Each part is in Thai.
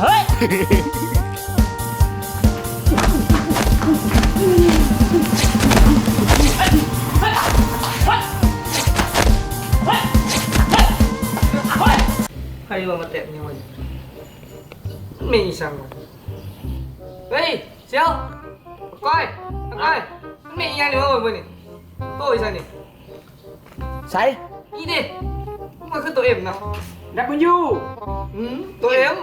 เฮ้ยใครว่ามาเตะนี่วะไม่มีช่างวะเฮ้ยเชียวก้อยก้อยไม่มีอย่างนี้วะมึงนี่ตัวอีสันนี่ ใส่ นี่ดิมันคือตัวเอ็มนะ W ตัวเอ็ม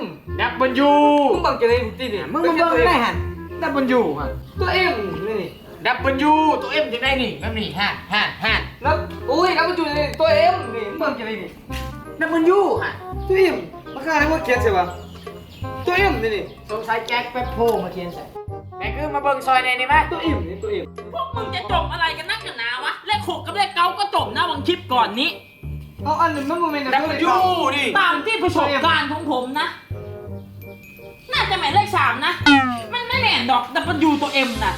W มึงบังจะได้บุตรดิ มึงมาเบิ่งได้หัน W ฮะ ตัวเอ็มนี่ W ตัว M จะได้นี่แบบนี้ฮะ แล้วอุ้ยแล้วมันอยู่ในตัวเอ็มนี่มึงบังจะได้นี่ W ฮะ ตัวเอ็มราคาเนี่ยมึงเขียนใช่ปะตัวเอ็มนี่ สงสัยแจ็คแป๊บโพมาเขียนใส่แม่คือมาเบิ่งซอยในนี่ไหม ตัวเอ็มนี่ตัวเอ็ม พวกมึงจะจบอะไรกันนักกันหนาวะ เลข 6 กับเลข 9 ก็จบนะวันคลิปก่อนนี้ เอาอันหนึ่งมันโมเมนต์ W ดิ ตามที่ประสบการณ์ของผมนะ น่าจะหมายเลข 3 นะ มันไม่แน่ดอก W ตัว M นะ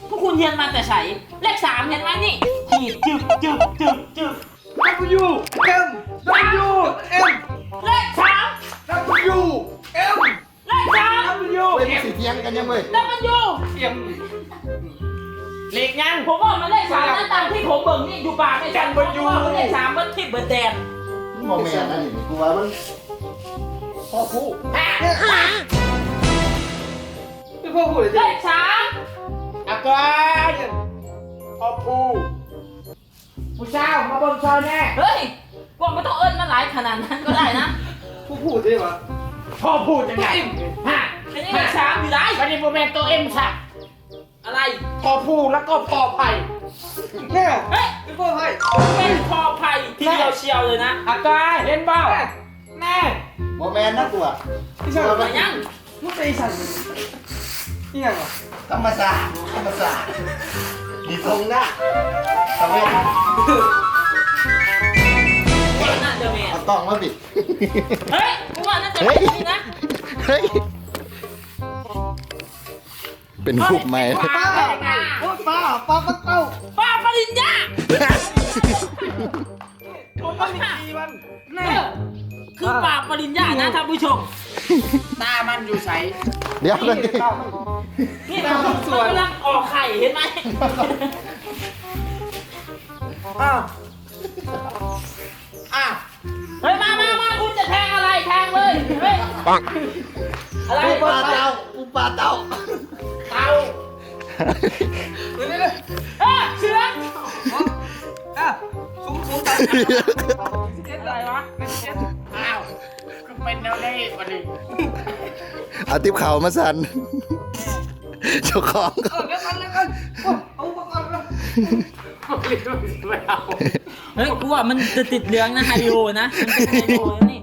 พวกคุณเรียนมาแต่ใส่เลข 3 เห็นไหมนี่ขีดจึก W M W M เลข W M 3 เลข 3 W ไม่สิเทียงกันยังเว้ย W M เลขยัง ผมว่ามันเลข 3นะตามที่ผมเบิ่งนี่อยู่ปากในจันผมว่ามันเลข 3มันทิพย์เบิร์ดแดน โมเมนต์นั่นนี่กูว่ามัน พ่อคู่ ไม่พ่อพูดเลย เล จ้ะ ข อากาศพ่อคู่ผู้เจ้ามาเบิ่งซอยแน่ 3เฮ้ยว่าไม่ต้องเอิ้นมาหลายขนาดนั้นก็ได้นะ ผู้พูดได้ปะ พ่อพูดยังไงฮะ อันนี้เลข 3อยู่ได้ วันนี้โมเมนต์ตัว M ค่ะ อะไร พ่อผู้แล้วก็พ่อไผ่ เนี่ย เฮ้ย ไม่พ่อให้ เป็นพอไผ่ที่เดียวเชียวเลยนะ อากาศเห็นเปล่าแน่ โมเมนต์นะกูอ่ะ พี่ชาย แต่ยัง มึงไปสั่นนี่ยังอ่ะ ธรรมศาสตร์ดีตรงหน้าทำไม น่าจะแมน เอาต้องมาบิด เฮ้ยกูว่าน่าจะแมนนี่นะ เฮ้ยเป็นรูปใหม่ ป้าโอ้ป้าก็เต้า ป้าปริญญา ผมมันมีกี่มัน คือป้าปริญญานะท่านผู้ชม ตามันอยู่ใส เดี๋ยวเลย นี่มันกำลังออกไข่เห็นไหม อ้าวอ้าว เฮ้ยมาคุณจะแทงอะไรแทงเลยเฮ้ย ปัง อะไร อุปาเต้าอุปาเต้า เตา เดี๋ยว เสือ อ่ะสูงตาเจ็ดอะไรวะเจ็ด อ้าวก็เป็นแนวเล่วันนี้ เอาติ๊บเข่ามาสั่นเจ้าของ เดี๋ยวกันเอาอุปกรณ์กัน ไม่เอา เฮ้ยกูว่ามันจะติดเหลืองนะไฮโลนะมันเป็นไฮโลนะนี่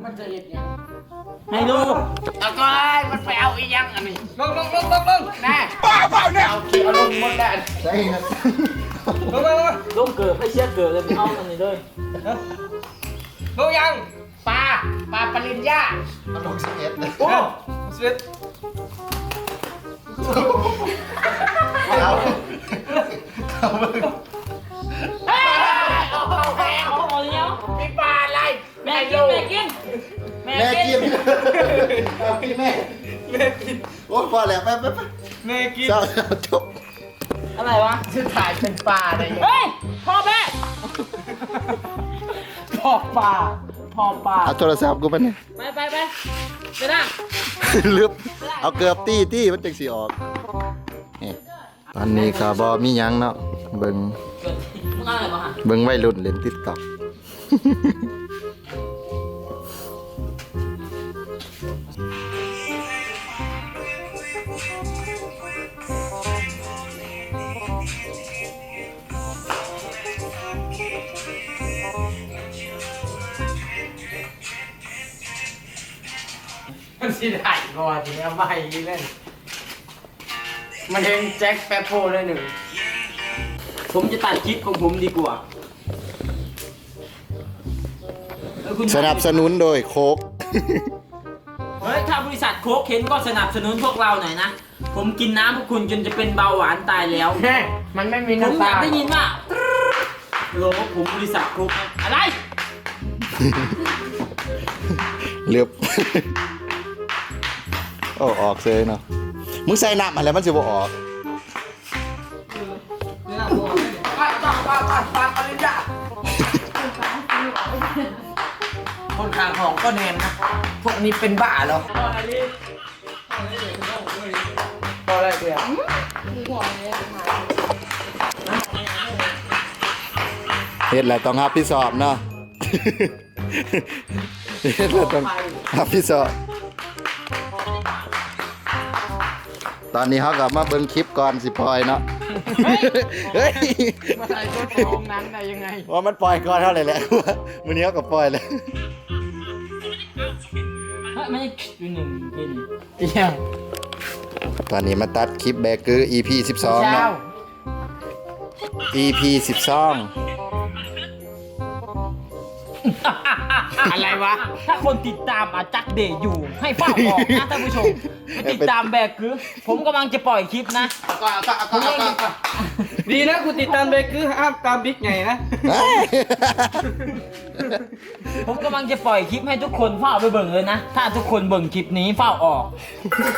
มันจะเห็นยัง ไฮโล แล้วก็มันไปเอาอีกยังอันนี้ ลง แน่ป้าเปล่าเนี่ยเอาขี้เอาลงหมดแล้ว ใช่นะ ลงเกิดให้เชี่ยเกิดเลยไม่เอามันเลยด้วย ลงยัง ปลาปริญญา มันลง11เลย โอ้สวิต เอา เฮ้ยเอาแพงเอาเนี้ย มีปลาอะไร แม่กิน แม่กินเอาพี่แม่ แม่กิน โอ้พอแล้วไป แม่กิน เจ้าจบ อะไรวะ จะถ่ายเป็นปลาอะไรอย่างเงี้ย เฮ้ยพ่อแม่ พอปลา เอาโทรศัพท์กูไปเนี่ย ไปนั่ง ลืบเอาเกือบตี้มันจังสีออกนี่ตอนนี้ก็บ่มีหยังเนาะเบิ่ง มึงเอาอะไรมาฮะ เบิ่งวัยรุ่นเล่นติ๊กต็อก มันสิได้ก่อนทีนี้ไม่เล่นมันเห็นแจ็คแป๊บโพได้หนึ่ง ผมจะตัดคลิปของผมดีกว่า สนับสนุนโดยโค้ก เฮ้ยถ้าบริษัทโค้กเห็นก็สนับสนุนพวกเราหน่อยนะ ผมกินน้ำพวกคุณจนจะเป็นเบาหวานตายแล้ว แน่มันไม่มี ผมอน้ำตาย ากได้ยินว่าโลผมบริษัทโค้กอะไร เลือบ โอ้ออกเลยเนาะมึงใส่น้ำอะไรมันจะบ่ออก นี่นะโบก ปปริญญาคนข้างห้องก็เนียนนะพวกนี้เป็นบ้าเหรอพออะไรเดียว เฮ็ดอะไรต้องรับผิดชอบเนาะ เฮ็ดอะไรต้องรับผิดชอบตอนนี้เขากลับมาเบิ่งคลิปก่อนสิปล่อยเนาะ เฮ้ย มาใส่ตัวโกงนั้นได้ยังไง ว่ามันปล่อยก่อนเท่าไหร่แหละ มื้อนี้เขาก็ปล่อยเลย ไม่ได้อยู่หนึ่งกิน เอี่ยง ตอนนี้มาตัดคลิปแบกคือ EP 12 เช้า เนาะ EP 12 อะไรวะ ถ้าคนติดตามอาจักเดย์อยู่ให้เฝ้าออกนะท่านผู้ชมไปติดตามแบกคือ ผมกำลังจะปล่อยคลิปนะ ดีนะกูติดตามเบคือห้ามตามบิ๊กไงนะ ผมกำลังจะปล่อยคลิปให้ทุกคนเฝ้าไปเบิ่งเลยนะ ถ้าทุกคนเบิ่งคลิปนี้เฝ้าออก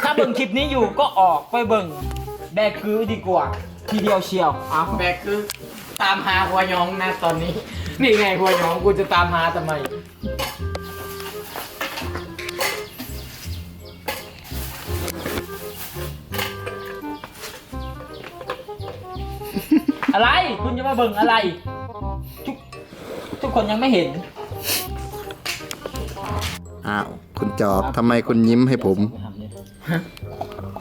ถ้าเบิ่งคลิปนี้อยู่ก็ออกไปเบิ่งแบกคือดีกว่า ทีเดียวเชียวเอา แบกคือตามหาหัวยองนะตอนนี้ นี่ไงหัวยองกูจะตามหาทำไม อะไรคุณจะมาเบิ่งอะไร ทุกคนยังไม่เห็น อ้าว คุณจอบทำไมคุณยิ้มให้ผม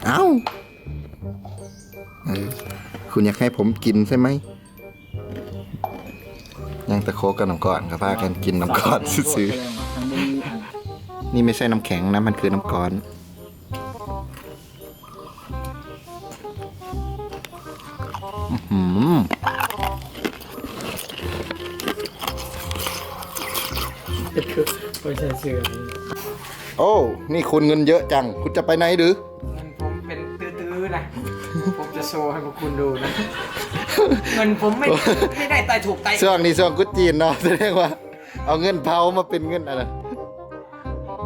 เอ้าคุณอยากให้ผมกินใช่ไหม ยังตะโคกกับน้ำก้อนก็พากันกินน้ำก้อนซื้อๆนี่ไม่ใช่น้ำแข็งนะ มันคือน้ำก้อน อื้อหือ ไม่ใช่เสื้อ โอ้ นี่คุณเงินเยอะจัง คุณจะไปไหนหรือ เงินผมเป็นตื้อๆนะ ผมจะโชว์ให้พวกคุณดูนะ เงินผมไม่ได้ตายถูกตาย ช่วงนี้ช่วงกุดจีนเนาะ แสดงว่า เอาเงินเผามาเป็นเงินอะไร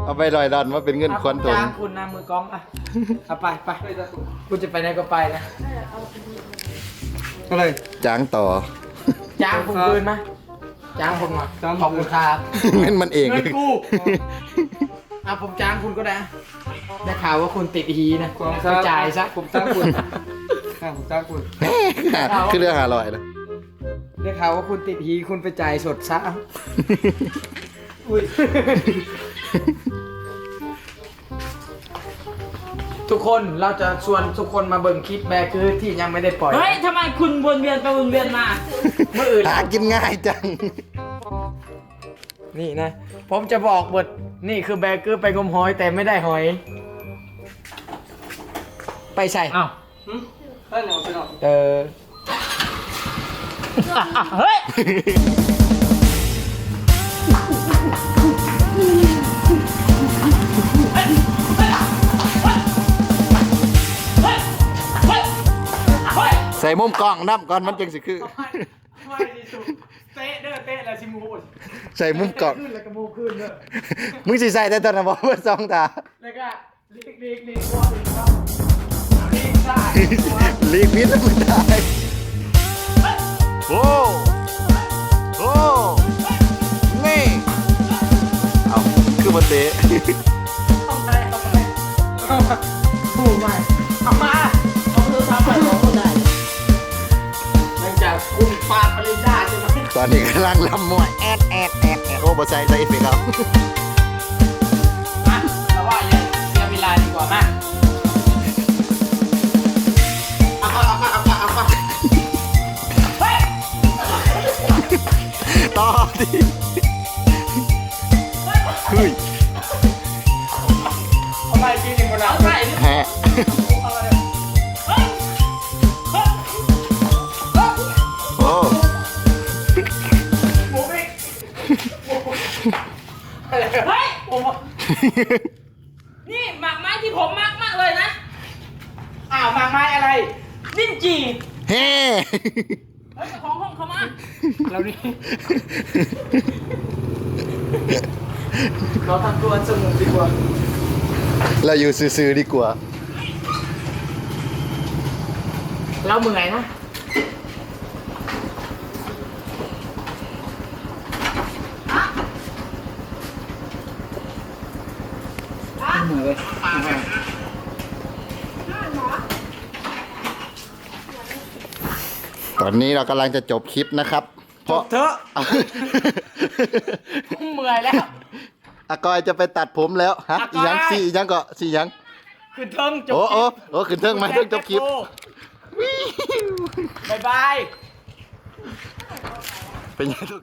เอาไปลอยดอนมาเป็นเงินควันตน จ้างคุณนะมือกองอ่ะเอาไปคุณจะไปไหนก็ไปนะ อะไร จ้างต่อ จ้างผมคืนไหมจ้างผมมา จ้างผม ขอบคุณครับ เงินมันเอง เงินกูอ่ะผมจ้างคุณก็ได้ได้ข่าวว่าคุณติดฮีนะ ความ ไปจ่ายซะ ผมจ้างคุณผมจ้างคุณ คือเรื่องหาลอยนะ ได้ข่าวว่าคุณติดฮีคุณไปจ่ายสดซะอุ้ยทุกคนเราจะชวนทุกคนมาเบิ่งคลิปแบกคือที่ยังไม่ได้ปล่อย เฮ้ยทำไมคุณวนเวียนไปวนเวียนมา เมื่ออื่น หากินง่ายจัง นี่นะ ผมจะบอกบทนี่คือแบกคือไปงมหอยแต่ไม่ได้หอย ไปใส่ อ้าว ได้หนอไปหนอ เฮ้ย ใส่มุมกล้องน้ำก่อนมันจังสิคือ ไม่ดีสุดเตะเด้อเตะแล้วชิมูด ใส่มุมกล้อง ขึ้นแล้วก็มูขึ้นเด้อ มึงสิใส่แต่ตอนนั้นบอกว่าสองตา แล้วก็ลีกหัวลีกครับลีกซ้ายหัว ลีกพิษแล้วมึงตายโอ้โอ้นี่เอาคือมาเตะ เอาไปเอามาถูกไหมเอามา เอาคือทำไปของคนได้ หลังจากคุณปาดปริญญาใช่ไหม ตอนนี้กำลังลำมวยแอดโอ้บอใส่ใส่เอฟเฟกต์ครับ มาเราว่าอย่าเสียเวลาดีกว่ามาเอา เฮ้ย ต่อดิเฮ้ย เอาไปกินหนึ่งคนละ เอาใส่ดิ แฮะ เฮ้ยเฮ้ย โอ้ หมูบิ๊ก เฮ้ยนี่หมากไม้ที่ผมมักมากเลยนะ อ้าวมาไม้อะไร ลิ้นจี่ เฮ้ เฮ้ยเจ้าของห้องเขามา เรานี่ เราทำตัวสงบดีกว่า เราอยู่ซื่อๆดีกว่า เราเหมื่อยนะเหนื่อยเลย ตอนนี้เรากำลังจะจบคลิปนะครับเพราะ เถอะ ผมเมื่อยแล้ว อากอยจะไปตัดผมแล้วฮะ อากอย อีหยังสี่อีหยังก็สี่อีหยัง คือเทิงจบ โอ้ขึ้นเทิงมาเทิงจบคลิป บ๊ายบาย เป็นยังไงทุก